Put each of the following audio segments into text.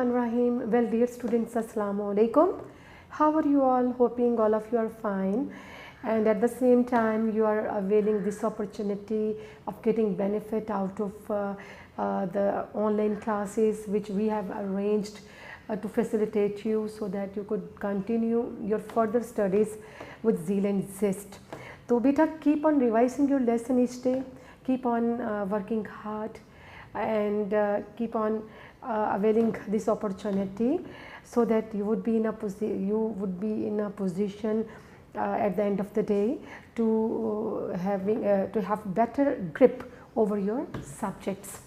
Bismillahirrahmanirrahim. Well, dear students, Assalamu alaikum. How are you all? Hoping all of you are fine, and at the same time you are availing this opportunity of getting benefit out of the online classes which we have arranged to facilitate you so that you could continue your further studies with zeal and zest. So beta, keep on revising your lesson each day, keep on working hard, and keep on availing this opportunity so that you would be in a position at the end of the day to have better grip over your subjects.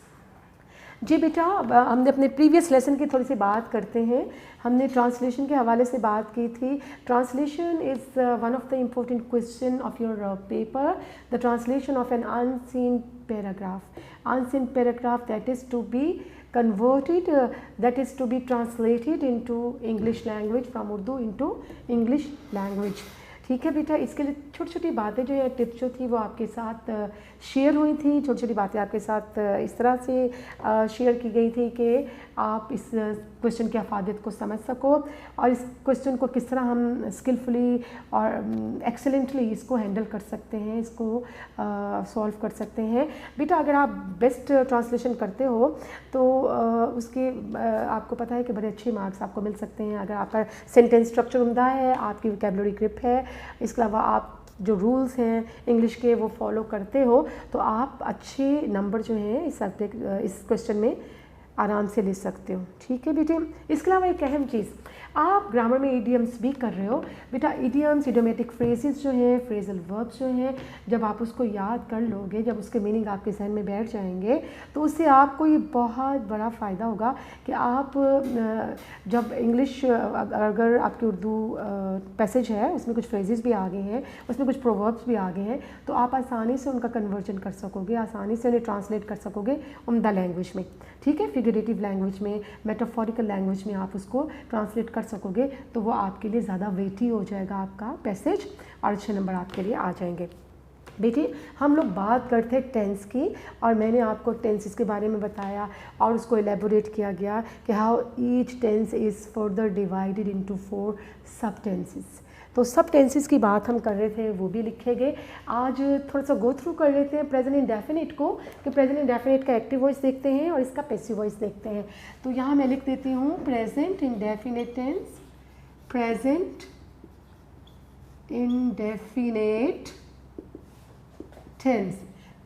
जी बेटा, हमने अपने previous lesson की थोड़ी सी बात करते हैं. हमने translation के हवाले से बात की थी. Translation is one of the important question of your paper. The translation of an unseen paragraph that is to be converted, that is to be translated into English language, from Urdu into English language. ठीक है बेटा, इसके लिए छोटी छोटी बातें जो है, टिप्स जो थी वो आपके साथ शेयर हुई थी. छोटी छोटी बातें आपके साथ इस तरह से शेयर की गई थी कि आप इस क्वेश्चन की अफादियत को समझ सको और इस क्वेश्चन को किस तरह हम स्किलफुली और एक्सेलेंटली इसको हैंडल कर सकते हैं, इसको सॉल्व कर सकते हैं. बेटा, अगर आप बेस्ट ट्रांसलेशन करते हो तो उसके आपको पता है कि बड़े अच्छे मार्क्स आपको मिल सकते हैं. अगर आपका सेंटेंस स्ट्रक्चर उम्दा है, आपकी वोकैबुलरी ग्रिप है, इसके अलावा आप जो रूल्स हैं इंग्लिश के वो फॉलो करते हो, तो आप अच्छे नंबर जो हैं इस क्वेश्चन में आराम से ले सकते हो. ठीक है बेटे. इसके अलावा एक अहम चीज़, आप ग्रामर में इडियम्स भी कर रहे हो. बेटा, इडियम्स, इडियोमेटिक फ्रेजेस जो हैं, फ्रेजल वर्ब्स जो हैं, जब आप उसको याद कर लोगे, जब उसके मीनिंग आपके जहन में बैठ जाएंगे, तो उससे आपको ये बहुत बड़ा फ़ायदा होगा कि आप जब इंग्लिश, अगर आपकी उर्दू पैसेज है उसमें कुछ फ्रेजेस भी आ गए हैं, उसमें कुछ प्रोवर्ब्स भी आ गए हैं, तो आप आसानी से उनका कन्वर्जन कर सकोगे, आसानी से उन्हें ट्रांसलेट कर सकोगे उम्दा लैंग्वेज में. ठीक है, फिगरेटिव लैंग्वेज में, मेटाफोरिकल लैंग्वेज में आप उसको ट्रांसलेट कर सकोगे, तो वो आपके लिए ज़्यादा वेटी हो जाएगा आपका पैसेज, और अच्छे नंबर आपके लिए आ जाएंगे. बेटी, हम लोग बात करते हैं टेंस की, और मैंने आपको टेंसेस के बारे में बताया और उसको एलेबोरेट किया गया कि how each tense is further divided into 4 sub tenses. तो सब टेंसेस की बात हम कर रहे थे, वो भी लिखे गए. आज थोड़ा सा गो थ्रू कर लेते हैं प्रेजेंट इंडेफिनिट को, कि प्रेजेंट इंडेफिनिट का एक्टिव वॉइस देखते हैं और इसका पैसिव वॉइस देखते हैं. तो यहाँ मैं लिख देती हूँ present indefinite tense. Present indefinite tense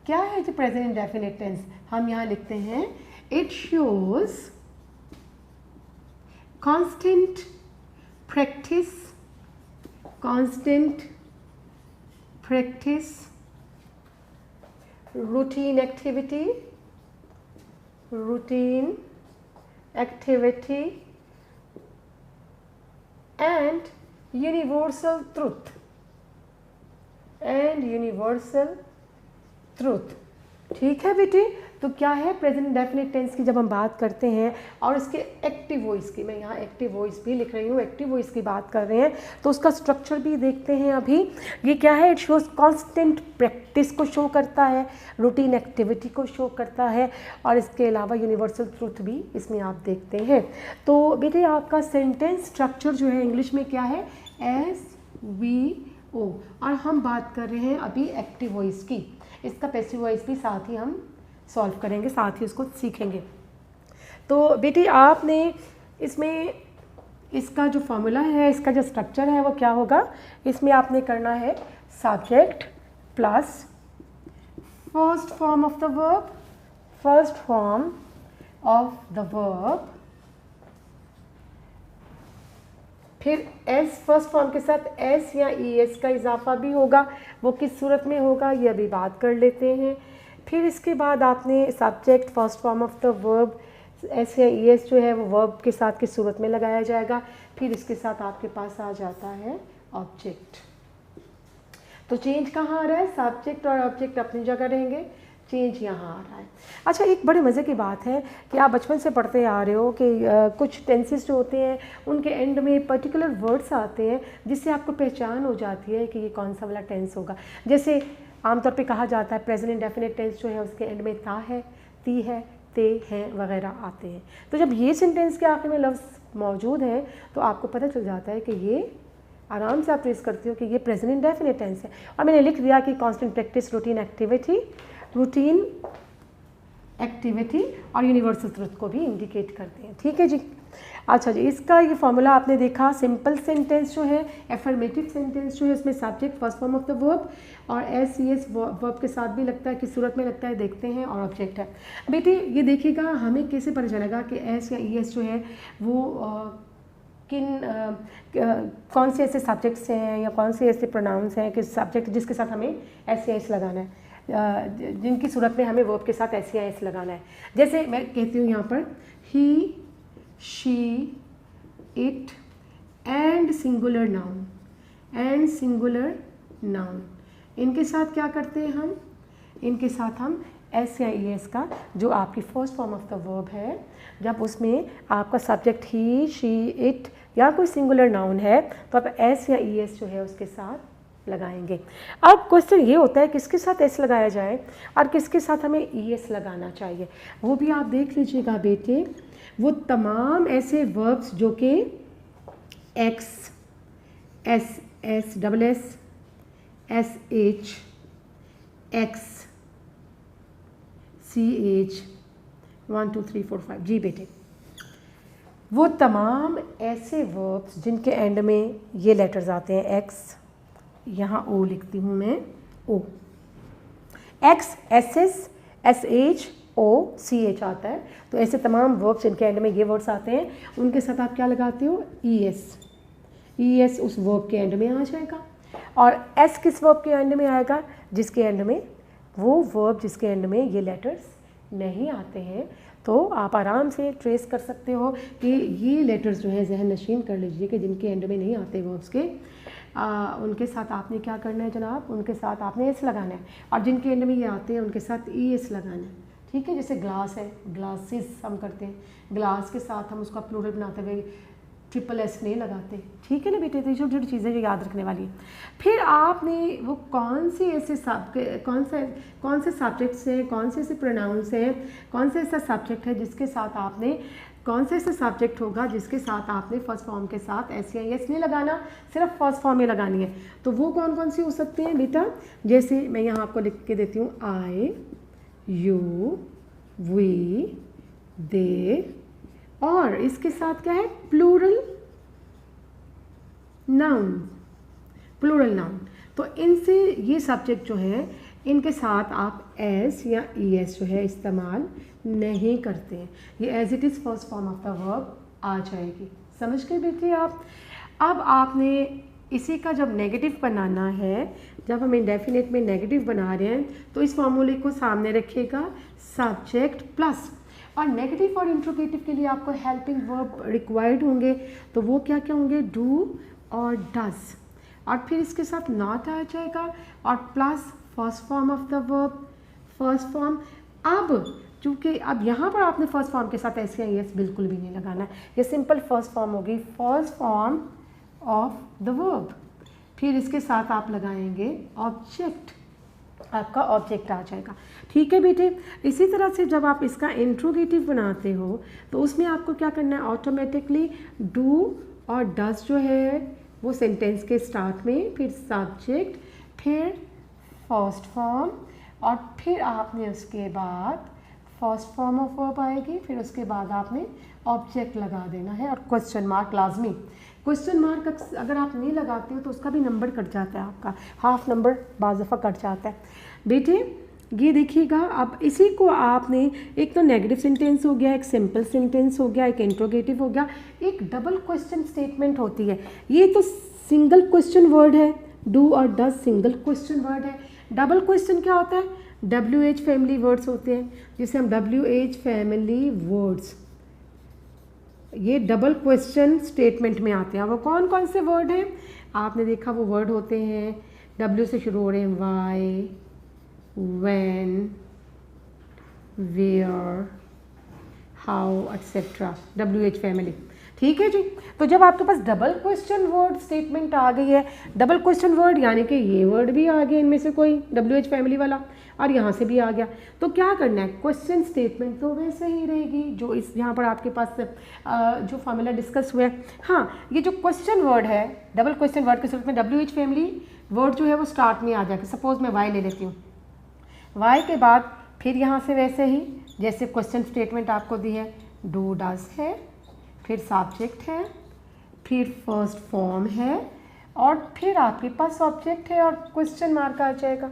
क्या है जो प्रेजेंट इंडेफिनिट टेंस? हम यहाँ लिखते हैं it shows constant practice, constant practice, routine activity and universal truth. ठीक है बेटे. तो क्या है प्रेजेंट इंडेफिनिट टेंस की जब हम बात करते हैं, और इसके एक्टिव वॉइस की, मैं यहाँ एक्टिव वॉइस भी लिख रही हूँ, एक्टिव वॉइस की बात कर रहे हैं, तो उसका स्ट्रक्चर भी देखते हैं अभी. ये क्या है? इट शोज कांस्टेंट प्रैक्टिस को शो करता है, रूटीन एक्टिविटी को शो करता है, और इसके अलावा यूनिवर्सल ट्रूथ भी इसमें आप देखते हैं. तो बेटे, आपका सेंटेंस स्ट्रक्चर जो है इंग्लिश में क्या है? SVO. और हम बात कर रहे हैं अभी एक्टिव वॉइस की. इसका पैसिव वॉइस भी साथ ही हम सॉल्व करेंगे, साथ ही उसको सीखेंगे. तो बेटी, आपने इसमें इसका जो फॉर्मूला है, इसका जो स्ट्रक्चर है वो क्या होगा? इसमें आपने करना है subject plus first form of the verb, फिर एस, फर्स्ट फॉर्म के साथ एस या ES का इजाफा भी होगा. वो किस सूरत में होगा ये अभी बात कर लेते हैं. फिर इसके बाद आपने subject, first form of the verb, S या ES जो है वो वर्ब के साथ किस सूरत में लगाया जाएगा. फिर इसके साथ आपके पास आ जाता है ऑब्जेक्ट. तो चेंज कहाँ आ रहा है? सब्जेक्ट और ऑब्जेक्ट अपनी जगह रहेंगे, चेंज यहाँ आ रहा है. अच्छा, एक बड़े मज़े की बात है कि आप बचपन से पढ़ते आ रहे हो कि कुछ टेंसेस जो होते हैं उनके एंड में पर्टिकुलर वर्ड्स आते हैं जिससे आपको पहचान हो जाती है कि ये कौन सा वाला टेंस होगा. जैसे आमतौर पे कहा जाता है प्रेजेंट इंडेफिनिट टेंस जो है उसके एंड में ता है, ती है, आते हैं वगैरह आते हैं। तो जब ये सेंटेंस के आखिर में लफ्ज़ मौजूद है तो आपको पता चल जाता है कि ये आराम से आप ट्रेस करते हो कि ये प्रेजेंट इंडेफिनिट टेंस है। और मैंने लिख दिया कि कांस्टेंट प्रैक्टिस, रूटीन एक्टिविटी और यूनिवर्सल ट्रुथ को भी इंडिकेट करते हैं। ठीक है जी। अच्छा जी, इसका ये फॉर्मूला आपने देखा। सिंपल सेंटेंस जो है, एफर्मेटिव सेंटेंस जो है, इसमें subject first form of the verb और एस ई एस वर्ब के साथ भी लगता है, किस सूरत में लगता है देखते हैं, और ऑब्जेक्ट है। बेटे ये देखिएगा हमें कैसे पता चलेगा कि एस या ई एस जो है वो कौन से ऐसे सब्जेक्ट्स हैं या कौन से ऐसे प्रोनाउंस हैं कि सब्जेक्ट जिसके साथ हमें एस या एस लगाना है, जिनकी सूरत में हमें वर्ब के साथ एस या एस लगाना है। जैसे मैं कहती हूँ यहाँ पर he, she, it and singular noun, इनके साथ क्या करते हैं हम, इनके साथ हम एस या ई एस का जो आपकी first form of the verb है, जब उसमें आपका सब्जेक्ट ही, शी, इट या कोई सिंगुलर नाउन है तो आप एस या ई एस जो है उसके साथ लगाएंगे। अब क्वेश्चन ये होता है किसके साथ एस लगाया जाए और किसके साथ हमें ई एस लगाना चाहिए, वो भी आप देख लीजिएगा बेटे। वो तमाम ऐसे वर्ब्स जो कि x, S s double s, S h, x, c h, 1 2 3 4 5 जी बेटे, वो तमाम ऐसे वर्ब्स जिनके एंड में ये लेटर्स आते हैं, एक्स, यहाँ ओ लिखती हूँ मैं, O, X, S S, S H, O, C H आता है, तो ऐसे तमाम वर्ब्स जिनके एंड में ये वर्ड्स आते हैं उनके साथ आप क्या लगाते हो, ई एस। ई एस उस वर्ब के एंड में आ जाएगा। और एस किस वर्ब के एंड में आएगा, जिसके एंड में, वो वर्ब जिसके एंड में ये लेटर्स नहीं आते हैं। तो आप आराम से ट्रेस कर सकते हो कि ये लेटर्स जो है जहन नशीन कर लीजिए कि जिनके एंड में नहीं आते वर्ब्स के, उनके साथ आपने क्या करना है जनाब, उनके साथ आपने एस लगाना है, और जिनके एंड में ये आते हैं उनके साथ ई एस लगाना है। ठीक है, जैसे ग्लास है, ग्लासेस हम करते हैं, ग्लास के साथ हम उसका प्लूरल बनाते हुए ट्रिपल एस नहीं लगाते। ठीक है ना बेटे, तो छोटी छोटी चीज़ें जो याद रखने वाली है। फिर आपने वो कौन से ऐसे कौन से सब्जेक्ट्स हैं, कौन से ऐसे प्रोनाउंस हैं, कौन से ऐसा सब्जेक्ट है जिसके साथ आपने, कौन से ऐसा सब्जेक्ट होगा जिसके साथ आपने फर्स्ट फॉर्म के साथ एस या एस नहीं लगाना, सिर्फ फर्स्ट फॉर्म में लगानी है। तो वो कौन कौन सी हो सकते हैं बेटा, जैसे मैं यहाँ आपको लिख के देती हूँ, आई, यू, वी, दे, और इसके साथ क्या है, प्लूरल नाउन। तो इनसे ये सब्जेक्ट जो है इनके साथ आप एस या ई एस जो है इस्तेमाल नहीं करते हैं, ये as it is first form of the verb आ जाएगी। समझ गए बेटे आप। अब आपने इसी का जब नेगेटिव बनाना है, जब हम इंडेफिनिट में नेगेटिव बना रहे हैं तो इस फॉर्मूले को सामने रखिएगा, सब्जेक्ट प्लस, और नेगेटिव और इंट्रोगेटिव के लिए आपको हेल्पिंग वर्ब रिक्वायर्ड होंगे, तो वो क्या क्या होंगे, डू और डज, और फिर इसके साथ नॉट आ जाएगा और plus first form of the verb, first form. अब चूँकि अब यहाँ पर आपने फर्स्ट फॉर्म के साथ एस या एस बिल्कुल भी नहीं लगाना, ये सिंपल फर्स्ट फॉर्म होगी, first form of the verb, फिर इसके साथ आप लगाएंगे ऑब्जेक्ट, आपका ऑब्जेक्ट आ जाएगा। ठीक है बेटे। इसी तरह से जब आप इसका इंट्रोगेटिव बनाते हो तो उसमें आपको क्या करना है, ऑटोमेटिकली डू और डज जो है वो सेंटेंस के स्टार्ट में, फिर सब्जेक्ट, फिर फर्स्ट फॉर्म, और फिर आपने उसके बाद फर्स्ट फॉर्म ऑफ वर्ब आएगी, फिर उसके बाद आपने ऑब्जेक्ट लगा देना है, और क्वेश्चन मार्क लाजमी। क्वेश्चन मार्क अगर आप नहीं लगाते हो तो उसका भी नंबर कट जाता है, आपका हाफ नंबर बाज़ दफ़ा कट जाता है बेटे। ये देखिएगा, अब इसी को आपने, एक तो नेगेटिव सेंटेंस हो गया, एक सिंपल सेंटेंस हो गया, एक इंट्रोगेटिव हो गया, एक डबल क्वेश्चन स्टेटमेंट होती है। ये तो सिंगल क्वेश्चन वर्ड है, डू और डज सिंगल क्वेश्चन वर्ड है। डबल क्वेश्चन क्या होता है, WH फैमिली वर्ड्स होते हैं, जिसे हम WH फैमिली वर्ड्स, ये डबल क्वेश्चन स्टेटमेंट में आते हैं। वो कौन कौन से वर्ड हैं, आपने देखा वो वर्ड होते हैं, W से शुरू हो रहे हैं, why, when, where, how, etc. WH family. ठीक है जी। तो जब आपके पास डबल क्वेश्चन वर्ड स्टेटमेंट आ गई है, डबल क्वेश्चन वर्ड यानी कि ये वर्ड भी आ गया इनमें से कोई WH फैमिली वाला और यहाँ से भी आ गया, तो क्या करना है, क्वेश्चन स्टेटमेंट तो वैसे ही रहेगी जो इस यहाँ पर आपके पास जो फॉर्मूला डिस्कस हुआ है। हाँ, ये जो क्वेश्चन वर्ड है डबल क्वेश्चन वर्ड के सूरत में WH फैमिली वर्ड जो है वो स्टार्ट में आ जाएगा। सपोज मैं वाई ले लेती हूँ, वाई के बाद फिर यहाँ से वैसे ही जैसे क्वेश्चन स्टेटमेंट आपको दी है, डू डज है, फिर सब्जेक्ट है, फिर फर्स्ट फॉर्म है और फिर आपके पास ऑब्जेक्ट है और क्वेश्चन मार्क आ जाएगा।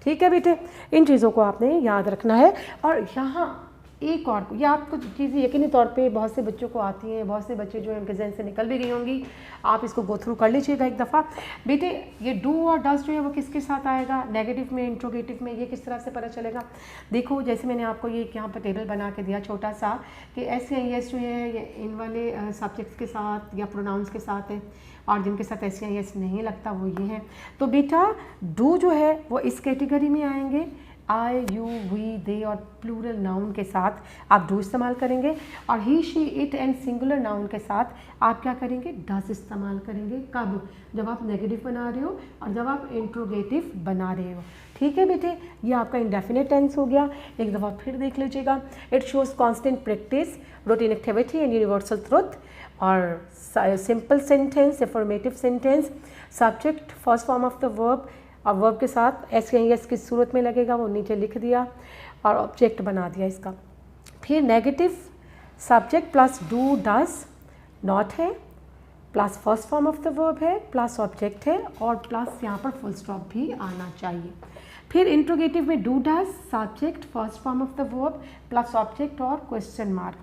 ठीक है बेटे, इन चीज़ों को आपने याद रखना है। और यहाँ एक और ये आपको चीज़ें यकीनी तौर पे बहुत से बच्चों को आती हैं, बहुत से बच्चे जो है उनके जहन से निकल भी गई होंगी, आप इसको गो थ्रू कर लीजिएगा एक दफ़ा। बेटे ये डू और डज जो है वो किसके साथ आएगा, नेगेटिव में, इंट्रोगेटिव में, ये किस तरह से पता चलेगा। देखो जैसे मैंने आपको ये यहाँ पर टेबल बना के दिया छोटा सा कि SCIS जो है ये इन वाले सब्जेक्ट्स के साथ या प्रोनाउंस के साथ है और जिनके साथ SCIS नहीं लगता वो ये हैं। तो बेटा डू जो है वो इस कैटेगरी में आएंगे, आई, यू, वी, दे और प्लूरल नाउन के साथ आप डू इस्तेमाल करेंगे और he, she, it and singular noun के साथ आप क्या करेंगे, डज इस्तेमाल करेंगे। कब, जब आप नेगेटिव बना रहे हो और जब आप इंट्रोगेटिव बना रहे हो। ठीक है बेटे, ये आपका इंडेफिनिट टेंस हो गया। एक दफ़ा फिर देख लीजिएगा, it shows constant practice, routine activity and universal truth. और simple sentence, affirmative sentence, subject first form of the verb और वर्ब के साथ SCIS की सूरत में लगेगा, वो नीचे लिख दिया और ऑब्जेक्ट बना दिया इसका। फिर negative subject plus do does not है, plus first form of the verb है, प्लस ऑब्जेक्ट है और प्लस यहाँ पर फुल स्टॉप भी आना चाहिए। फिर इंट्रोगेटिव में do does, subject, first form of the verb plus object और क्वेश्चन मार्क।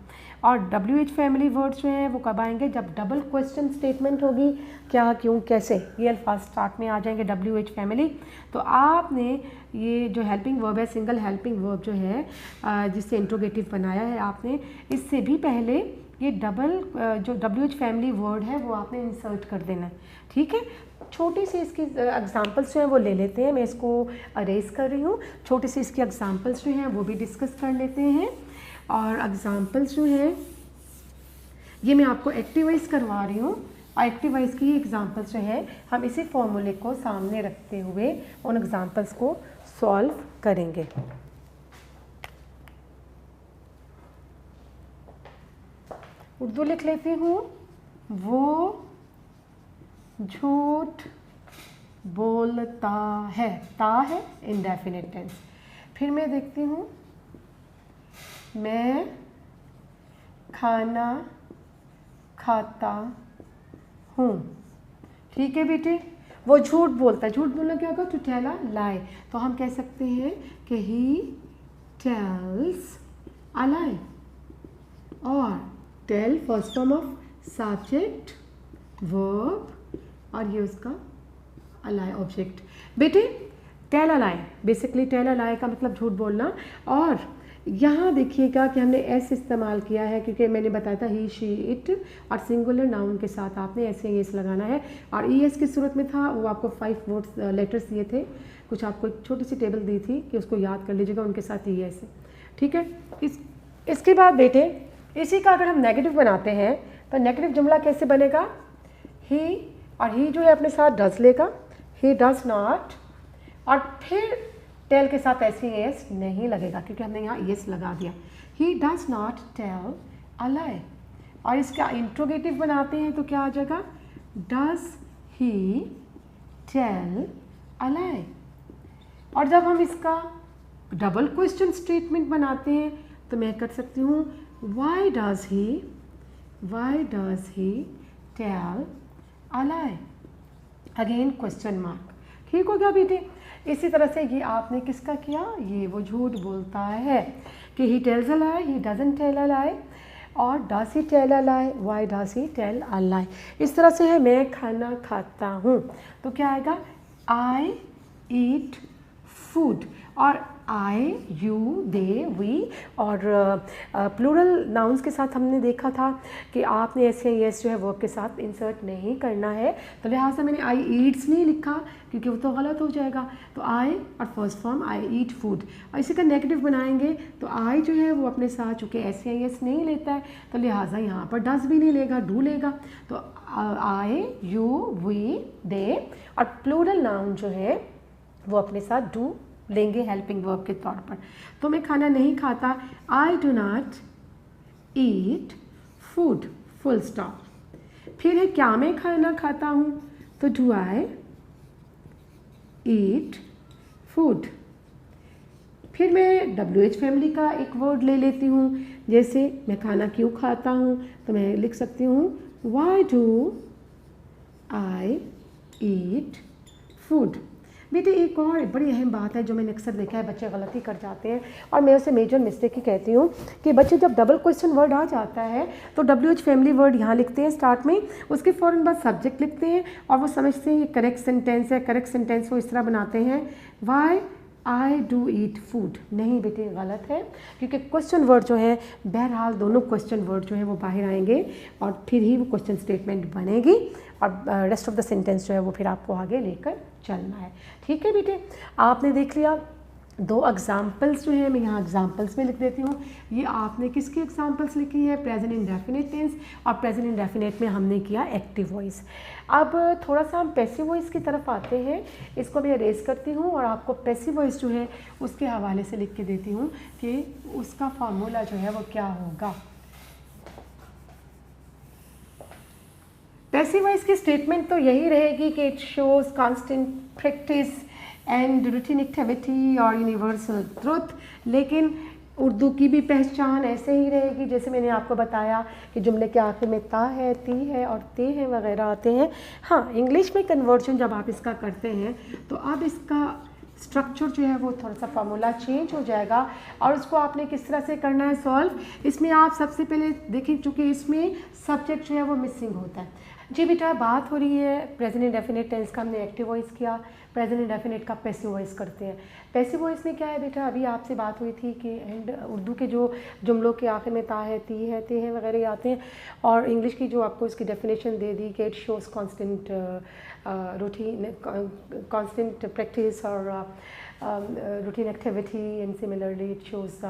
और WH फैमिली वर्ड्स जो हैं वो कब आएंगे, जब डबल क्वेश्चन स्टेटमेंट होगी, क्या, क्यों, कैसे, ये अल्फाज स्टार्ट में आ जाएंगे WH फैमिली। तो आपने ये जो हेल्पिंग वर्ब है, सिंगल हेल्पिंग वर्ब जो है जिससे इंट्रोगेटिव बनाया है आपने, इससे भी पहले ये डबल जो WH फैमिली वर्ड है वो आपने इंसर्ट कर देना है। ठीक है, छोटी सी इसकी एग्जांपल्स जो हैं वो ले लेते हैं, मैं इसको अरेज कर रही हूँ। छोटी सी इसकी एग्जांपल्स जो हैं वो भी डिस्कस कर लेते हैं। और एग्जांपल्स जो है ये मैं आपको एक्टिवाइज करवा रही हूँ और एक्टिवाइज की एग्जांपल्स जो है हम इसी फॉर्मूले को सामने रखते हुए उन एग्जांपल्स को सॉल्व करेंगे। उर्दू लिख लेती हूँ, वो झूठ बोलता है, ता है इंडेफिनिट टेंस। फिर मैं देखती हूँ, मैं खाना खाता हूँ। ठीक है बेटे, वो झूठ बोलता है, झूठ बोलना क्या होगा, टू टेल अ लाई। तो हम कह सकते हैं कि ही टेल्स अ लाई। और tell first form of subject, verb और ये उसका अ लाई ऑब्जेक्ट। बेटे tell a lie, basically tell a lie का मतलब झूठ बोलना। और यहाँ देखिएगा कि हमने एस इस्तेमाल किया है क्योंकि मैंने बताया था ही, शी, इट और सिंगुलर नाउन के साथ आपने SCIS लगाना है। और ES की सूरत में था, वो आपको 5 वर्ड्स लेटर्स दिए थे, कुछ आपको एक छोटी सी टेबल दी थी कि उसको याद कर लीजिएगा, उनके साथ ES है। ठीक है, इसके बाद बेटे इसी का अगर हम नेगेटिव बनाते हैं तो नेगेटिव जुमला कैसे बनेगा, ही और ही जो है अपने साथ डज लेगा, ही डज नॉट, और फिर टेल के साथ SCIS नहीं लगेगा क्योंकि हमने यहाँ ES लगा दिया। He does not tell a lie. और इसका इंट्रोगेटिव बनाते हैं तो क्या आ जाएगा, does he tell a lie. और जब हम इसका डबल क्वेश्चन स्टेटमेंट बनाते हैं तो मैं कर सकती हूँ, why does he tell a lie, again question mark. ठीक हो गया बेटे। इसी तरह से ये आपने किसका किया, ये वो झूठ बोलता है कि he tells a lie, he doesn't tell a lie, और does he tell a lie, why does he tell a lie. इस तरह से है, मैं खाना खाता हूँ तो क्या आएगा, आई ईट फूड। और आई, यू, दे, वी। और प्लूरल नाउन्स के साथ हमने देखा था कि आपने ऐसे यस जो है वर्ब के साथ इंसर्ट नहीं करना है, तो लिहाजा मैंने आई ईट्स नहीं लिखा क्योंकि वो तो गलत हो जाएगा। तो आई और फर्स्ट फॉर्म आई ईट फूड, और इसी का नेगेटिव बनाएंगे तो आई जो है वो अपने साथ चूँकि ऐसे यस नहीं लेता है तो लिहाजा यहाँ पर डज भी नहीं लेगा, डू लेगा। तो आई, यू, वी, दे, और प्लूरल नाउन जो है वो अपने साथ डू लेंगे हेल्पिंग वर्ब के तौर पर। तो मैं खाना नहीं खाता, I do not eat food, full stop. फिर है क्या मैं खाना खाता हूँ, तो डू आई ईट फूड। फिर मैं WH फैमिली का एक वर्ड ले लेती हूँ, जैसे मैं खाना क्यों खाता हूँ, तो मैं लिख सकती हूँ why do I eat food. बेटे एक और बड़ी अहम बात है जो मैंने अक्सर देखा है बच्चे गलती कर जाते हैं, और मैं उसे मेजर मिस्टेक ही कहती हूँ कि बच्चे जब डबल क्वेश्चन वर्ड आ जाता है तो WH फैमिली वर्ड यहाँ लिखते हैं स्टार्ट में, उसके फ़ौरन बाद सब्जेक्ट लिखते हैं और वो समझते हैं ये करेक्ट सेंटेंस है। करेक्ट सेंटेंस वो इस तरह बनाते हैं why I do eat food. नहीं बेटे गलत है, क्योंकि क्वेश्चन वर्ड जो है बहरहाल दोनों क्वेश्चन वर्ड जो है वो बाहर आएंगे और फिर ही वो क्वेश्चन स्टेटमेंट बनेगी, और रेस्ट ऑफ द सेंटेंस जो है वो फिर आपको आगे लेकर चलना है। ठीक है बेटे, आपने देख लिया दो एग्जाम्पल्स जो है, मैं यहाँ एग्जाम्पल्स में लिख देती हूँ। ये आपने किसकी एग्जाम्पल्स लिखी है, प्रेजेंट इंडेफिनिट टेंस, और प्रेजेंट इंडेफिनिट में हमने किया एक्टिव वॉइस। अब थोड़ा सा हम पैसिव वॉइस की तरफ आते हैं, इसको मैं रेज करती हूँ और आपको पैसिव वॉइस जो है उसके हवाले से लिख के देती हूँ कि उसका फार्मूला जो है वो क्या होगा। पैसिव वॉइस की स्टेटमेंट तो यही रहेगी कि it shows constant practice and routine activity और यूनिवर्सल ट्रुथ, लेकिन उर्दू की भी पहचान ऐसे ही रहेगी जैसे मैंने आपको बताया कि जुमले के आखिर में ता है, ती है और ते हैं वगैरह आते हैं। हाँ, इंग्लिश में कन्वर्जन जब आप इसका करते हैं तो अब इसका स्ट्रक्चर जो है वो थोड़ा सा फार्मूला चेंज हो जाएगा, और उसको आपने किस तरह से करना है सॉल्व। इसमें आप सबसे पहले देखिए, चूँकि इसमें सब्जेक्ट जो है वो मिसिंग होता है। जी बेटा, बात हो रही है प्रेजेंट इंडेफिनिट टेंस का, हमने एक्टिव वॉइस किया, प्रेजेंट इंडेफिनिट का पैसिव वॉइस करते हैं। पैसिव वॉइस में क्या है बेटा, अभी आपसे बात हुई थी कि एंड उर्दू के जो जुमलों के आखिर में ता है, ती है, ते हैं वगैरह आते हैं, और इंग्लिश की जो आपको इसकी डेफिनेशन दे दी कि it shows constant routine, constant practice और routine activity, and similarly it shows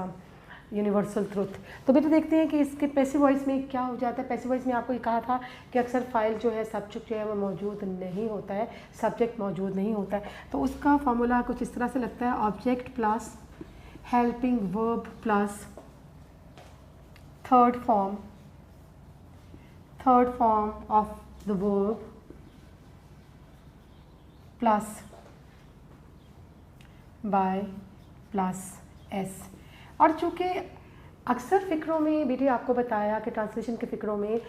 universal truth. तो बेटा देखते हैं कि इसके पैसिव वॉइस में क्या हो जाता है। पैसिव वॉइस में आपको ये कहा था कि अक्सर फाइल जो है सब्जेक्ट जो है वो मौजूद नहीं होता है, सब्जेक्ट मौजूद नहीं होता है, तो उसका फार्मूला कुछ इस तरह से लगता है, object plus helping verb plus third form of the verb plus by plus S. और चूँकि अक्सर फ़िक्रों में बेटे आपको बताया कि ट्रांसलेशन के फ़िक्रों में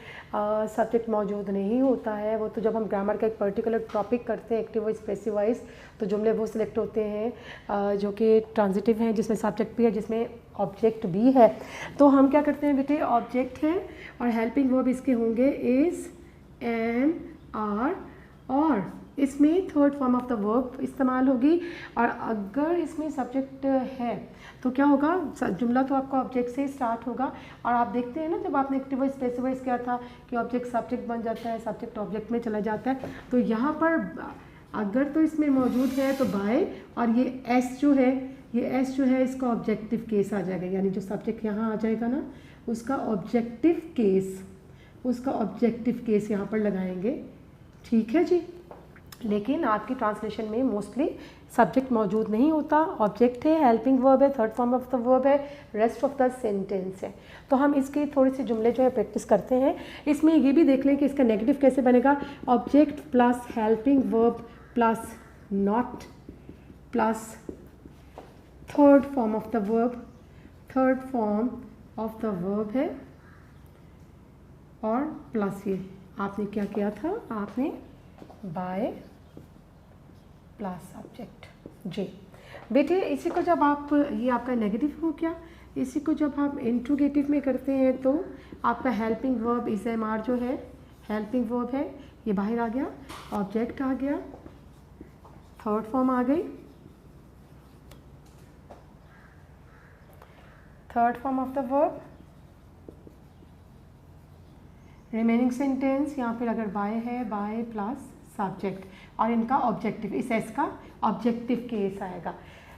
सब्जेक्ट मौजूद नहीं होता है, वो तो जब हम ग्रामर का एक पर्टिकुलर टॉपिक करते हैं एक्टिव वॉइस पैसिव वॉइस, तो जुमले वो सिलेक्ट होते हैं जो कि ट्रांजिटिव हैं, जिसमें सब्जेक्ट भी है, जिसमें ऑब्जेक्ट भी है। तो हम क्या करते हैं बेटे, ऑब्जेक्ट है और हेल्पिंग वर्ब इसके होंगे इज़, एम, आर, और इसमें third form of the verb इस्तेमाल होगी। और अगर इसमें सब्जेक्ट है तो क्या होगा, जुमला तो आपका ऑब्जेक्ट से ही स्टार्ट होगा, और आप देखते हैं ना जब आपने एक्टिव वॉइस पैसिव वॉइस किया था कि ऑब्जेक्ट सब्जेक्ट बन जाता है, सब्जेक्ट ऑब्जेक्ट में चला जाता है। तो यहाँ पर अगर तो इसमें मौजूद है तो बाय, और ये एस जो है, ये एस जो है इसका ऑब्जेक्टिव केस आ जाएगा, यानी जो सब्जेक्ट यहाँ आ जाएगा ना उसका ऑब्जेक्टिव केस यहाँ पर लगाएंगे। ठीक है जी, लेकिन आपकी ट्रांसलेशन में मोस्टली सब्जेक्ट मौजूद नहीं होता, ऑब्जेक्ट है, हेल्पिंग वर्ब है, third form of the verb है, रेस्ट ऑफ द सेंटेंस है। तो हम इसके थोड़े से जुमले जो है प्रैक्टिस करते हैं। इसमें ये भी देख लें कि इसका नेगेटिव कैसे बनेगा, object plus helping verb plus not plus third form of the verb है, और प्लस ये आपने क्या किया था, आपने बाय प्लस सब्जेक्ट। जी बेटे, इसी को जब आप, ये आपका नेगेटिव हो गया, इसी को जब आप इंट्रोगेटिव में करते हैं तो आपका helping verb is am are जो है, हेल्पिंग वर्ब है, ये बाहर आ गया, ऑब्जेक्ट आ गया, थर्ड फॉर्म आ गई, third form of the verb, remaining sentence या फिर अगर बाय है बाय प्लस सब्जेक्ट और इनका ऑब्जेक्टिव, इस एस का ऑब्जेक्टिव केस आएगा।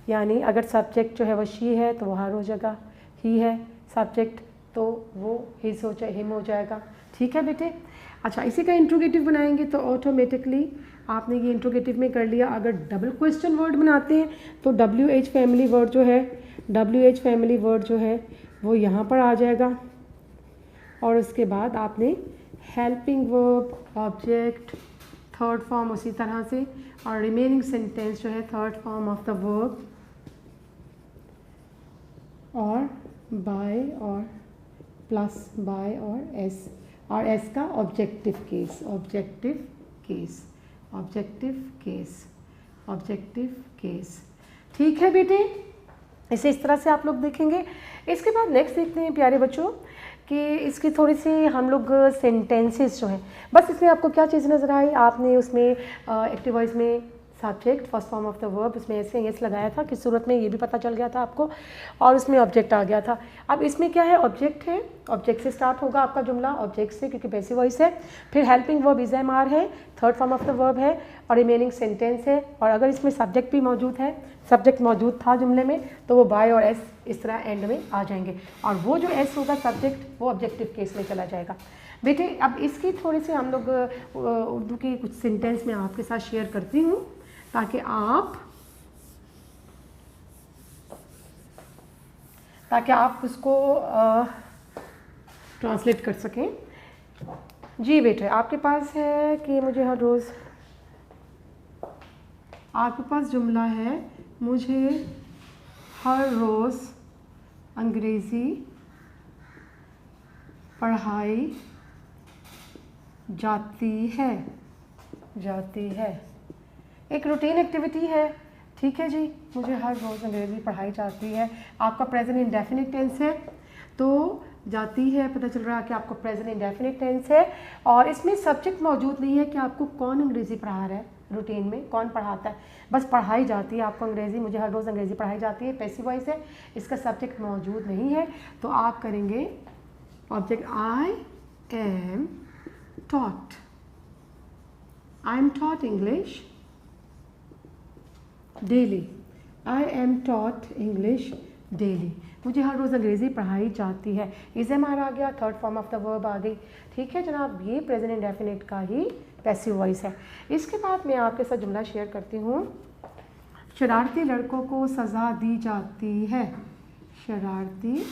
यानी अगर सब्जेक्ट जो है वो शी है तो वो हर हो जाएगा, ही है सब्जेक्ट तो वो हिज हो जाए, हिम हो जाएगा। ठीक है बेटे। अच्छा, इसी का इंट्रोगेटिव बनाएंगे तो ऑटोमेटिकली आपने ये इंट्रोगेटिव में कर लिया। अगर डबल क्वेश्चन वर्ड बनाते हैं तो WH फैमिली वर्ड जो है, WH फैमिली वर्ड जो है वो यहाँ पर आ जाएगा और उसके बाद आपने helping verb, object, third form उसी तरह से, और रिमेनिंग सेंटेंस जो है third form of the verb और बाय और प्लस बाय और एस, और एस का objective case, objective case, objective case, objective case. ठीक है बेटे, इसे इस तरह से आप लोग देखेंगे। इसके बाद नेक्स्ट देखते हैं प्यारे बच्चों कि इसकी थोड़ी सी हम लोग सेंटेंसेस जो हैं, बस इसमें आपको क्या चीज़ नज़र आई, आपने उसमें एक्टिव वॉइस में subject first form of the verb उसमें ऐसे यस लगाया था, किस सूरत में ये भी पता चल गया था आपको, और उसमें ऑब्जेक्ट आ गया था। अब इसमें क्या है, ऑब्जेक्ट है, ऑब्जेक्ट से स्टार्ट होगा आपका जुमला, ऑब्जेक्ट से क्योंकि पैसिव वॉइस है, फिर helping verb is am are है, third form of the verb है, और रिमेनिंग सेंटेंस है, और अगर इसमें सब्जेक्ट भी मौजूद है, सब्जेक्ट मौजूद था जुमले में तो वो बाय और एस इस तरह एंड में आ जाएंगे, और वो जो एस होगा सब्जेक्ट वो ऑब्जेक्टिव केस में चला जाएगा। बेटे अब इसकी थोड़ी सी हम लोग उर्दू की कुछ सेंटेंस में आपके साथ शेयर करती हूँ ताकि आप उसको ट्रांसलेट कर सकें। जी बेटे, आपके पास है कि मुझे हर रोज़, आपके पास जुमला है मुझे हर रोज़ अंग्रेज़ी पढ़ाई जाती है, जाती है, एक रूटीन एक्टिविटी है। ठीक है जी, मुझे हर रोज़ अंग्रेज़ी पढ़ाई जाती है, आपका प्रेजेंट इंडेफिनिट टेंस है तो जाती है, पता चल रहा है कि आपको प्रेजेंट इंडेफिनिट टेंस है, और इसमें सब्जेक्ट मौजूद नहीं है कि आपको कौन अंग्रेज़ी पढ़ा रहा है, रूटीन में कौन पढ़ाता है, बस पढ़ाई जाती है आपको अंग्रेज़ी, मुझे हर रोज़ अंग्रेज़ी पढ़ाई जाती है, पैसिव वॉइस है, इसका सब्जेक्ट मौजूद नहीं है, तो आप करेंगे object I am taught, I am taught English daily, I am taught English daily, मुझे हर रोज़ अंग्रेज़ी पढ़ाई जाती है, इज एम आर आ गया, third form of the verb आ गई। ठीक है जनाब, ये प्रेजेंट इंडेफिनिट का ही पैसिव वॉइस है। इसके बाद मैं आपके साथ जुमला शेयर करती हूँ, शरारती लड़कों को सज़ा दी जाती है, शरारती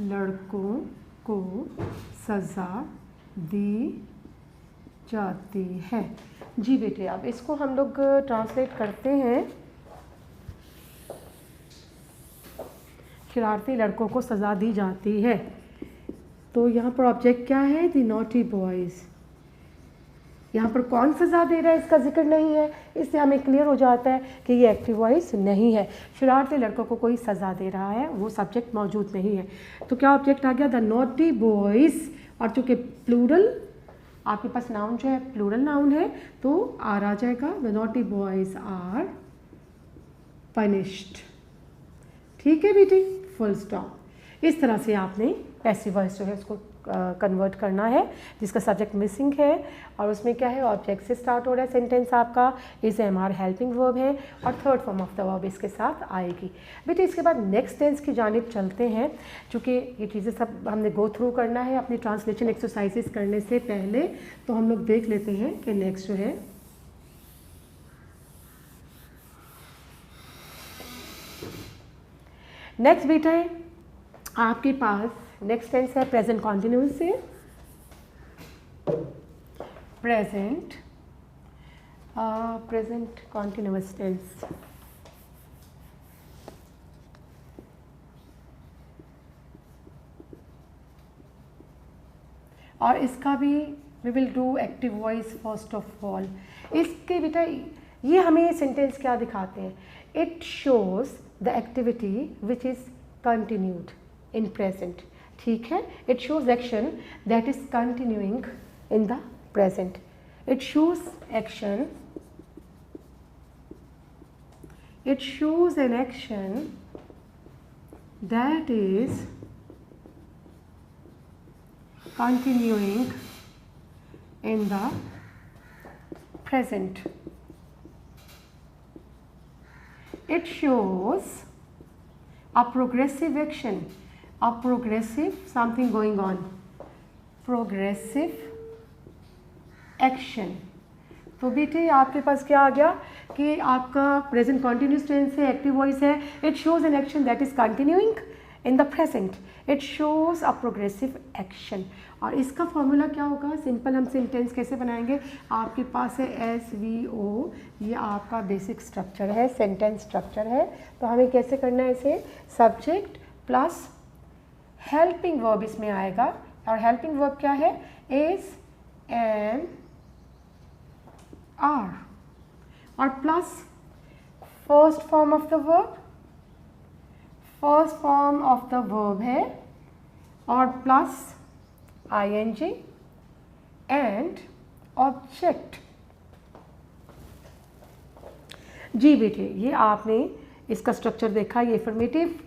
लड़कों को सज़ा दी जाती है। जी बेटे, अब इसको हम लोग ट्रांसलेट करते हैं, शरारती लड़कों को सज़ा दी जाती है, तो यहाँ पर ऑब्जेक्ट क्या है, द नॉटी बॉयज़, यहाँ पर कौन सज़ा दे रहा है इसका जिक्र नहीं है, इससे हमें क्लियर हो जाता है कि ये एक्टिव वॉइस नहीं है, शरारती लड़कों को कोई सज़ा दे रहा है, वो सब्जेक्ट मौजूद नहीं है, तो क्या ऑब्जेक्ट आ गया, द नॉटी बॉयज़, और चूँकि प्लूरल आपके पास नाउन जो है प्लूरल नाउन है तो आर आ जाएगा, the naughty boys are punished. ठीक है बेटी, फुल स्टॉप। इस तरह से आपने पैसिव वॉइस जो है उसको कन्वर्ट करना है जिसका सब्जेक्ट मिसिंग है, और उसमें क्या है, ऑब्जेक्ट से स्टार्ट हो रहा है सेंटेंस आपका, is am are helping verb है, और third form of the verb इसके साथ आएगी। बेटे इसके बाद नेक्स्ट टेंस की जानिब चलते हैं, चूँकि ये चीज़ें सब हमने गो थ्रू करना है अपनी ट्रांसलेशन एक्सरसाइजेस करने से पहले, तो हम लोग देख लेते हैं कि नेक्स्ट जो है नेक्स्ट बेटा है आपके पास नेक्स्ट टेंस है प्रेजेंट कॉन्टिन्यूस से, प्रेजेंट कॉन्टिन्यूस टेंस, और इसका भी we will do active voice first of all. इसके बेटा ये हमें सेंटेंस क्या दिखाते हैं, it shows the activity which is continued in present. ठीक है, it shows action that is continuing in the present, it shows action, it shows an action that is continuing in the present. It shows a progressive action, a progressive something going on, progressive action. तो बेटे आपके पास क्या आ गया कि आपका present continuous tense है, active voice है. It shows an action that is continuing in the present. It shows a progressive action. और इसका फॉर्मूला क्या होगा? सिंपल हम सेंटेंस कैसे बनाएंगे? आपके पास है SVO, ये आपका बेसिक स्ट्रक्चर है, सेंटेंस स्ट्रक्चर है. तो हमें कैसे करना है इसे? सब्जेक्ट प्लस हेल्पिंग वर्ब इसमें आएगा. और हेल्पिंग वर्ब क्या है? Is, am, are. और plus first form of the verb, first form of the verb है, और प्लस ING एंड ऑब्जेक्ट. जी बेटे, ये आपने इसका स्ट्रक्चर देखा. ये अफर्मेटिव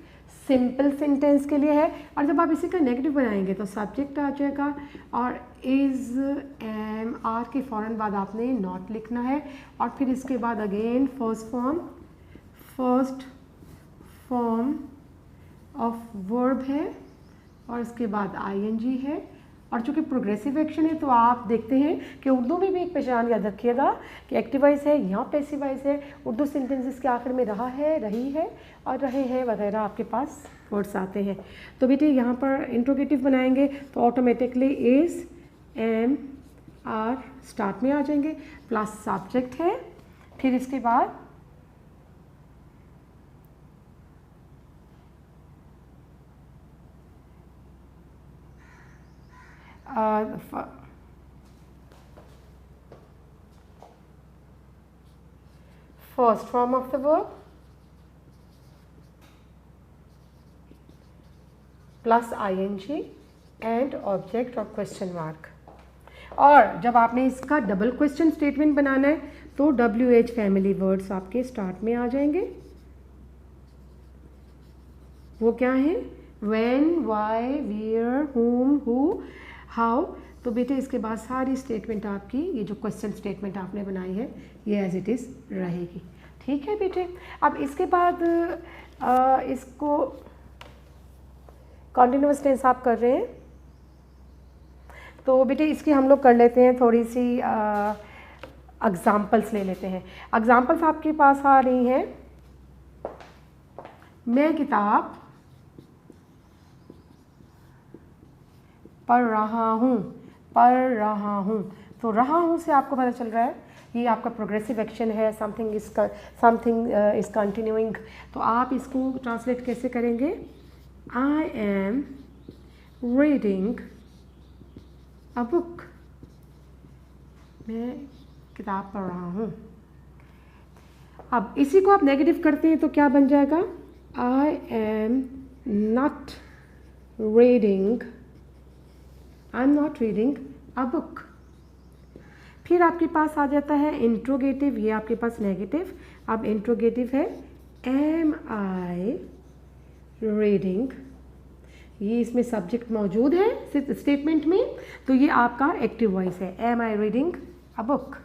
सिंपल सेंटेंस के लिए है. और जब आप इसी का नेगेटिव बनाएंगे तो सब्जेक्ट आ जाएगा और इज, एम, आर के फ़ौरन बाद आपने नॉट लिखना है. और फिर इसके बाद again first form of verb है, और इसके बाद ING है. और चूँकि प्रोग्रेसिव एक्शन है तो आप देखते हैं कि उर्दू में भी एक पहचान याद रखिएगा कि एक्टिव वॉइस है या पैसिव वॉइस है. उर्दू सेंटेंसेस के आखिर में रहा है, रही है और रहे हैं वगैरह आपके पास वर्ड्स आते हैं. तो बेटे यहाँ पर इंट्रोगेटिव बनाएंगे तो automatically is, am, are start में आ जाएंगे, प्लस सब्जेक्ट है. फिर इसके बाद first form of the verb plus ING and object और क्वेश्चन मार्क. और जब आपने इसका डबल क्वेश्चन स्टेटमेंट बनाना है तो WH फैमिली वर्ड्स आपके स्टार्ट में आ जाएंगे. वो क्या है? When, why, where, whom, who, how. तो बेटे इसके बाद सारी स्टेटमेंट आपकी, ये जो क्वेश्चन स्टेटमेंट आपने बनाई है, ये एज इट इज़ रहेगी. ठीक है बेटे. अब इसके बाद इसको कॉन्टिन्यूअस टेंस आप कर रहे हैं तो बेटे इसकी हम लोग कर लेते हैं थोड़ी सी एग्जाम्पल्स ले लेते हैं. एग्जाम्पल्स आपके पास आ रही हैं. मैं किताब पढ़ रहा हूँ, पढ़ रहा हूँ. तो रहा हूँ से आपको पता चल रहा है ये आपका प्रोग्रेसिव एक्शन है. Something is continuing. तो आप इसको ट्रांसलेट कैसे करेंगे? I am reading a book. मैं किताब पढ़ रहा हूँ. अब इसी को आप नेगेटिव करते हैं तो क्या बन जाएगा? I am not reading, I am not reading a book. फिर आपके पास आ जाता है इंट्रोगेटिव. ये आपके पास नेगेटिव. अब इंट्रोगेटिव है एम आई रीडिंग. ये इसमें सब्जेक्ट मौजूद है स्टेटमेंट में, तो ये आपका एक्टिव वॉइस है. Am I reading a book.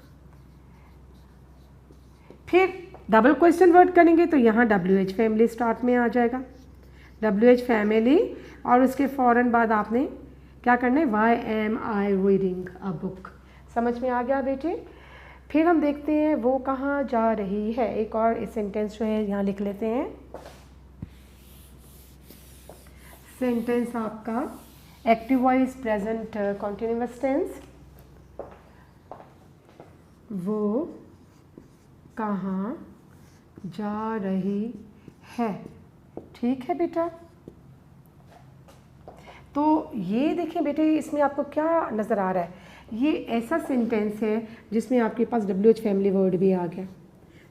फिर डबल क्वेश्चन वर्ड करेंगे तो यहाँ WH फैमिली स्टार्ट में आ जाएगा. WH फैमिली और उसके फ़ौरन बाद आपने क्या करना है? Why am I reading a book. समझ में आ गया बेटे? फिर हम देखते हैं वो कहाँ जा रही है. एक और इस सेंटेंस जो है यहाँ लिख लेते हैं. सेंटेंस आपका active voice present continuous tense. वो कहाँ जा रही है. ठीक है बेटा. तो ये देखिए बेटे इसमें आपको क्या नज़र आ रहा है? ये ऐसा सेंटेंस है जिसमें आपके पास WH फैमिली वर्ड भी आ गया.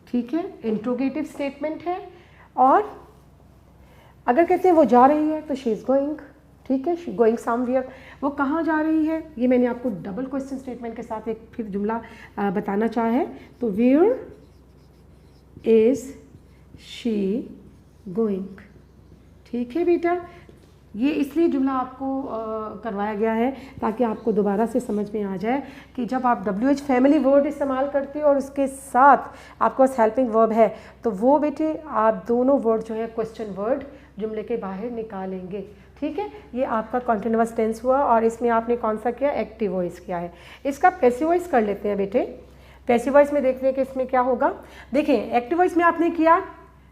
ठीक है. इंट्रोगेटिव स्टेटमेंट है. और अगर कहते हैं वो जा रही है तो शी इज़ गोइंग. ठीक है. She going somewhere. वो कहाँ जा रही है ये मैंने आपको डबल क्वेश्चन स्टेटमेंट के साथ एक फिर जुमला बताना चाहा है. तो वेयर इज़ शी गोइंग. ठीक है बेटा, ये इसलिए जुमला आपको करवाया गया है ताकि आपको दोबारा से समझ में आ जाए कि जब आप WH फैमिली वर्ड इस्तेमाल करते हो और उसके साथ आपके पास हेल्पिंग वर्ब है तो वो बेटे आप दोनों वर्ड जो है क्वेश्चन वर्ड जुमले के बाहर निकालेंगे। ठीक है, ये आपका कॉन्टिन्यूअस टेंस हुआ और इसमें आपने कौन सा किया, एक्टिव वॉइस किया है। इसका पैसिव वॉइस कर लेते हैं बेटे। पैसिव वॉइस में देखते हैं कि इसमें क्या होगा। देखिए एक्टिव वॉइस में आपने किया,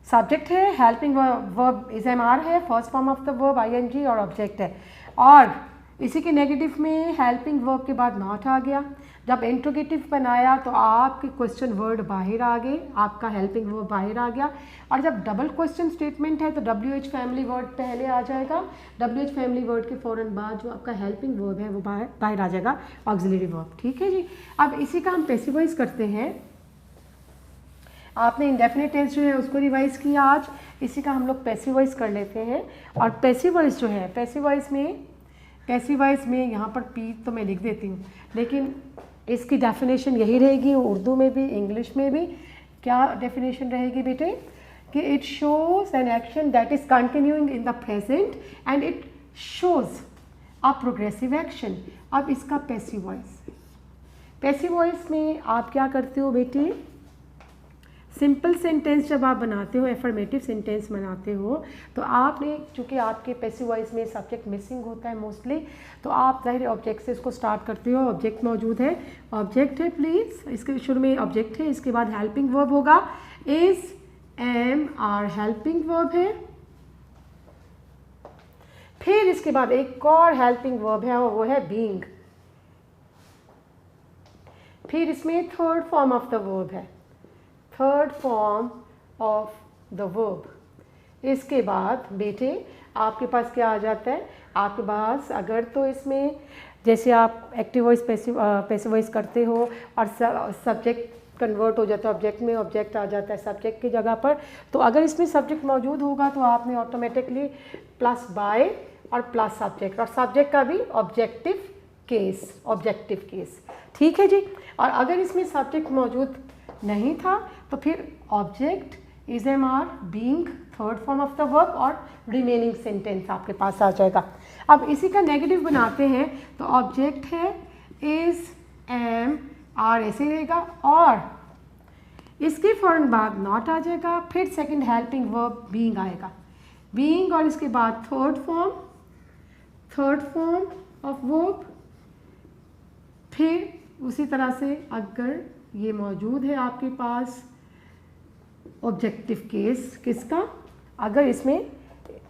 सब्जेक्ट है, helping verb is am are है, first form of the verb ING और ऑब्जेक्ट है, और इसी के नेगेटिव में हेल्पिंग वर्ब के बाद नॉट आ गया। जब इंट्रोगेटिव बनाया तो आपके क्वेश्चन वर्ड बाहर आ गए, आपका हेल्पिंग वर्ब बाहर आ गया। और जब डबल क्वेश्चन स्टेटमेंट है तो WH फैमिली वर्ड पहले आ जाएगा, WH फैमिली वर्ड के फ़ौरन बाद जो आपका हेल्पिंग वर्ब है वो बाहर आ जाएगा, ऑक्सिलरी वर्ब। ठीक है जी, अब इसी का हम पैसिव वॉइस करते हैं। आपने इंडेफिनिट टेंस जो है उसको रिवाइज किया आज, इसी का हम लोग पैसिव वॉइस कर लेते हैं। और पैसिव वॉइस जो है, पैसिव वॉइस में यहाँ पर पी तो मैं लिख देती हूँ, लेकिन इसकी डेफिनेशन यही रहेगी उर्दू में भी इंग्लिश में भी। क्या डेफिनेशन रहेगी बेटे कि it shows an action that is continuing in the present and it shows a progressive action. अब इसका पैसिव वॉइस में आप क्या करते हो बेटे, सिंपल सेंटेंस जब आप बनाते हो, एफर्मेटिव सेंटेंस बनाते हो तो आपने, चूँकि आपके पैसिव वॉइस में सब्जेक्ट मिसिंग होता है मोस्टली, तो आप ज़ाहिर ऑब्जेक्ट से इसको स्टार्ट करते हो। ऑब्जेक्ट मौजूद है, ऑब्जेक्ट है प्लीज़, इसके शुरू में ऑब्जेक्ट है, इसके बाद हेल्पिंग वर्ब होगा, is am are helping verb है, फिर इसके बाद एक और हेल्पिंग वर्ब है और वो है बीइंग, फिर इसमें third form of the verb है, third form of the verb. इसके बाद बेटे आपके पास क्या आ जाता है, आपके पास अगर तो इसमें जैसे आप एक्टिव वॉइस पैसिव वॉइस करते हो और सब्जेक्ट कन्वर्ट हो जाता है ऑब्जेक्ट में, ऑब्जेक्ट आ जाता है सब्जेक्ट की जगह पर, तो अगर इसमें सब्जेक्ट मौजूद होगा तो आपने ऑटोमेटिकली प्लस बाय और प्लस सब्जेक्ट, और सब्जेक्ट का भी ऑब्जेक्टिव केस। ठीक है जी, और अगर इसमें सब्जेक्ट मौजूद नहीं था तो फिर object is am are being third form of the verb और रिमेनिंग सेंटेंस आपके पास आ जाएगा। अब इसी का नेगेटिव बनाते हैं तो ऑब्जेक्ट है इज एम आर ऐसे रहेगा और इसके फ़ौरन बाद नॉट आ जाएगा, फिर सेकंड हेल्पिंग वर्ब बीइंग आएगा, बीइंग और इसके बाद थर्ड फॉर्म ऑफ वर्ब, फिर उसी तरह से अगर ये मौजूद है आपके पास ऑब्जेक्टिव केस किसका, अगर इसमें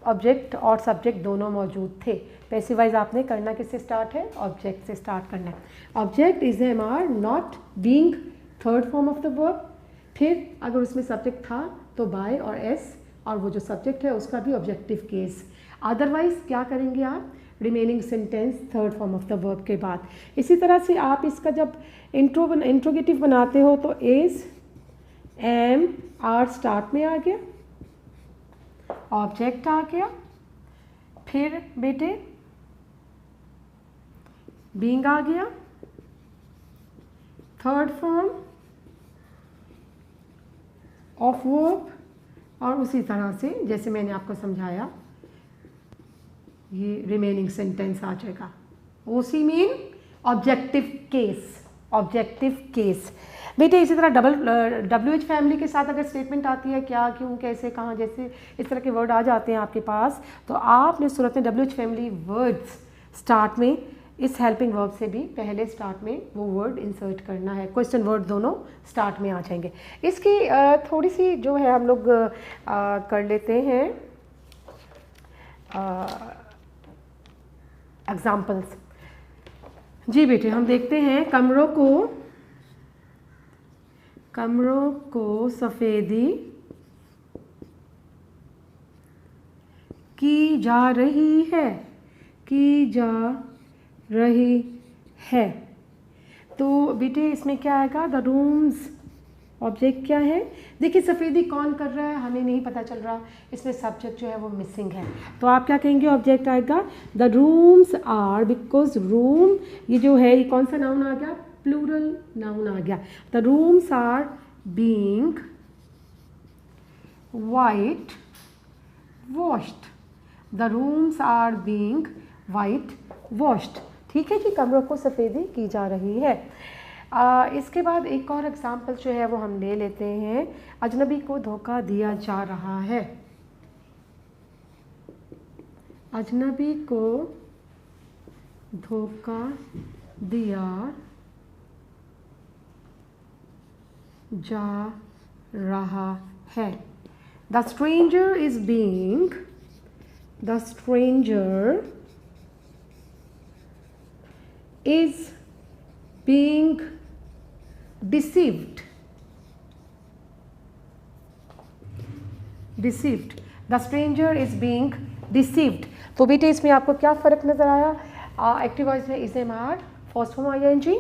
ऑब्जेक्ट और सब्जेक्ट दोनों मौजूद थे। पैसिव वॉइस आपने करना किससे स्टार्ट है, ऑब्जेक्ट से स्टार्ट करना है। Object is am are not being third form of the verb, फिर अगर उसमें सब्जेक्ट था तो बाय और एस, और वो जो सब्जेक्ट है उसका भी ऑब्जेक्टिव केस। अदरवाइज क्या करेंगे आप, remaining sentence third form of the verb के बाद। इसी तरह से आप इसका जब इंट्रोगेटिव बनाते हो तो इज एम आर स्टार्ट में आ गया, ऑब्जेक्ट आ गया, फिर बेटे बीइंग आ गया, थर्ड फॉर्म ऑफ वर्ब, और उसी तरह से जैसे मैंने आपको समझाया ये रिमेनिंग सेंटेंस आ जाएगा। ओसी मीन ऑब्जेक्टिव केस। बेटे इसी तरह WH फैमिली के साथ अगर स्टेटमेंट आती है क्या, क्यों, कैसे, कहाँ, जैसे इस तरह के वर्ड आ जाते हैं आपके पास, तो आपने सूरत में WH फैमिली वर्ड्स स्टार्ट में इस हेल्पिंग वर्ब से भी पहले स्टार्ट में वो वर्ड इंसर्ट करना है, क्वेश्चन वर्ड दोनों स्टार्ट में आ जाएंगे। इसकी थोड़ी सी जो है हम लोग कर लेते हैं एग्जाम्पल्स। जी बेटे हम देखते हैं, कमरों को सफ़ेदी की जा रही है, तो बेटे इसमें क्या आएगा, द रूम्स, ऑब्जेक्ट क्या है, देखिए सफ़ेदी कौन कर रहा है हमें नहीं पता चल रहा, इसमें सब्जेक्ट जो है वो मिसिंग है, तो आप क्या कहेंगे, ऑब्जेक्ट आएगा the rooms are, because room ये जो है ये कौन सा नाउन आ गया, प्लूरल नाउन आ गया, the rooms are being whitewashed, the rooms are being whitewashed. ठीक है जी, कमरों को सफ़ेदी की जा रही है। इसके बाद एक और एग्जाम्पल जो है वो हम ले लेते हैं, अजनबी को धोखा दिया जा रहा है। अजनबी को धोखा दिया जा रहा है। The stranger is being deceived. The stranger is being deceived. तो बेटे इसमें आपको क्या फ़र्क नज़र आया? एक्टिव वॉइस में is am are first form I N G,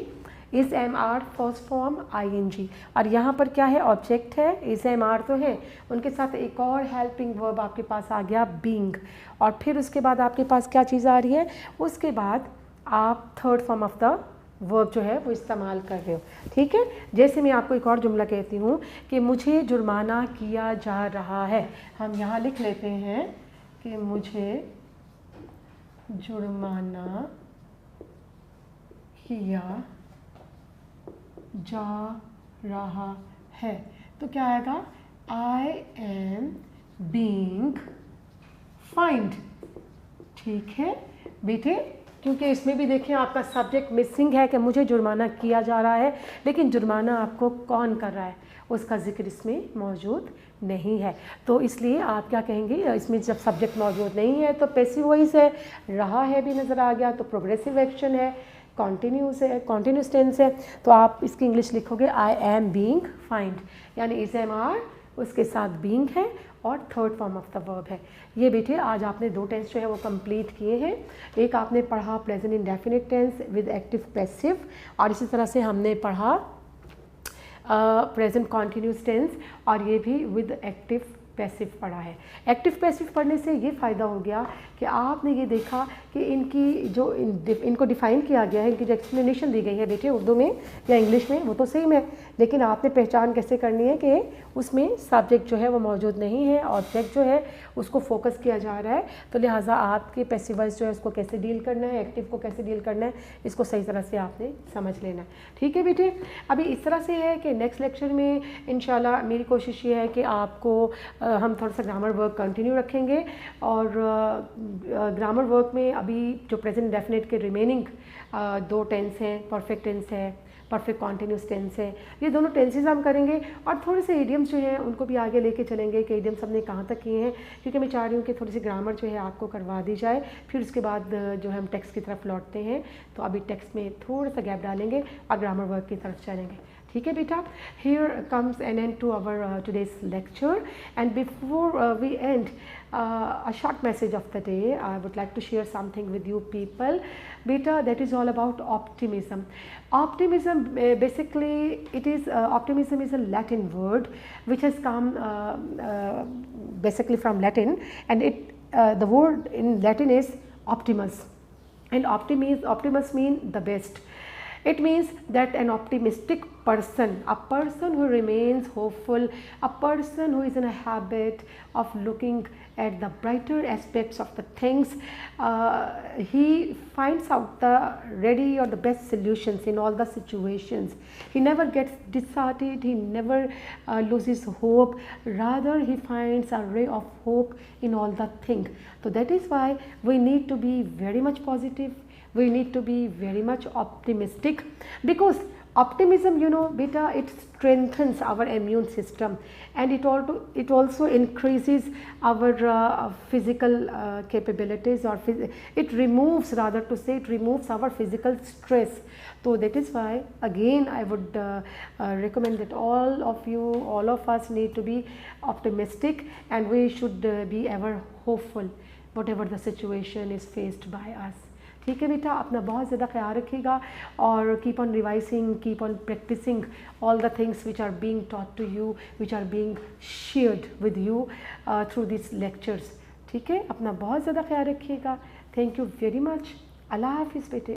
is am are first form I N G, और यहाँ पर क्या है? ऑब्जेक्ट है, इज एम आर तो है, उनके साथ एक और हेल्पिंग वर्ब आपके पास आ गया बीइंग, और फिर उसके बाद आपके पास क्या चीज़ आ रही है? उसके बाद आप third form of the verb जो है वो इस्तेमाल कर रहे हो। ठीक है, जैसे मैं आपको एक और जुमला कहती हूँ कि मुझे जुर्माना किया जा रहा है, हम यहाँ लिख लेते हैं कि मुझे जुर्माना किया जा रहा है, तो क्या आएगा? I am being find. ठीक है बेटे, क्योंकि इसमें भी देखें आपका सब्जेक्ट मिसिंग है कि मुझे जुर्माना किया जा रहा है, लेकिन जुर्माना आपको कौन कर रहा है उसका जिक्र इसमें मौजूद नहीं है। तो इसलिए आप क्या कहेंगे? इसमें जब सब्जेक्ट मौजूद नहीं है तो पैसिव वॉइस है, रहा है भी नज़र आ गया, तो प्रोग्रेसिव एक्शन है, कॉन्टीन्यूस है, कॉन्टीन्यूस टेंस है, तो आप इसकी इंग्लिश लिखोगे आई एम बीइंग फाइंड, यानी इज एम आर उसके साथ बीइंग है और third form of the verb है। ये बेटे आज आपने दो टेंस जो है वो कंप्लीट किए हैं। एक आपने पढ़ा present indefinite tense with active passive, और इसी तरह से हमने पढ़ा प्रेजेंट कॉन्टीन्यूस टेंस, और ये भी विद एक्टिव पैसिव पढ़ा है। एक्टिव पैसिव पढ़ने से ये फ़ायदा हो गया कि आपने ये देखा कि इनकी जो इनको डिफ़ाइन किया गया है, इनकी जो एक्सप्लेनेशन दी गई है बेटे उर्दू में या इंग्लिश में, वो तो सेम है, लेकिन आपने पहचान कैसे करनी है कि उसमें सब्जेक्ट जो है वो मौजूद नहीं है, ऑब्जेक्ट जो है उसको फोकस किया जा रहा है, तो लिहाजा आपके पैसिव वॉइस जो है उसको कैसे डील करना है, एक्टिव को कैसे डील करना है, इसको सही तरह से आपने समझ लेना है। ठीक है बेटे, अभी इस तरह से है कि नेक्स्ट लेक्चर में इंशाल्लाह मेरी कोशिश ये है कि आपको हम थोड़ा सा ग्रामर वर्क कंटिन्यू रखेंगे, और ग्रामर वर्क में अभी जो प्रेजेंट डेफिनेट के रिमेनिंग दो टेंस हैं, परफेक्ट टेंस है, परफेक्ट कॉन्टीन्यूस टेंस है, ये दोनों टेंसेज हम करेंगे, और थोड़े से इडियम्स जो हैं उनको भी आगे लेके चलेंगे कि इडियम्स हमने कहाँ तक किए हैं, क्योंकि मैं चाह रही हूँ कि थोड़ी सी ग्रामर जो है आपको करवा दी जाए, फिर उसके बाद जो है हम टेक्स्ट की तरफ लौटते हैं, तो अभी टेक्स्ट में थोड़ा सा गैप डालेंगे और ग्रामर वर्क की तरफ चलेंगे। ठीक है बेटा, here comes an end to our today's lecture, and before we end, a short message of the day, I would like to share something with you people. Beta, that is all about optimism. Optimism, basically it is optimism is a Latin word which has come basically from Latin, and the word in Latin is optimus, and optimus mean the best. It means that an optimistic person, a person who remains hopeful, a person who is in a habit of looking at the brighter aspects of the things, he finds out the ready or the best solutions in all the situations. He never gets disheartened, he never loses hope, rather he finds a ray of hope in all the things. So that is why we need to be very much positive, we need to be very much optimistic, because optimism, you know beta, it strengthens our immune system, and it also increases our physical capabilities, or it removes, rather to say, it removes our physical stress. So that is why again I would recommend that all of us need to be optimistic, and we should be ever hopeful whatever the situation is faced by us. ठीक है बेटा, अपना बहुत ज़्यादा ख्याल रखिएगा, और keep on revising, keep on practising all the things which are being taught to you, which are being shared with you through this lectures. ठीक है, अपना बहुत ज़्यादा ख्याल रखिएगा। Thank you very much. अल्लाह हाफिज़ बेटे।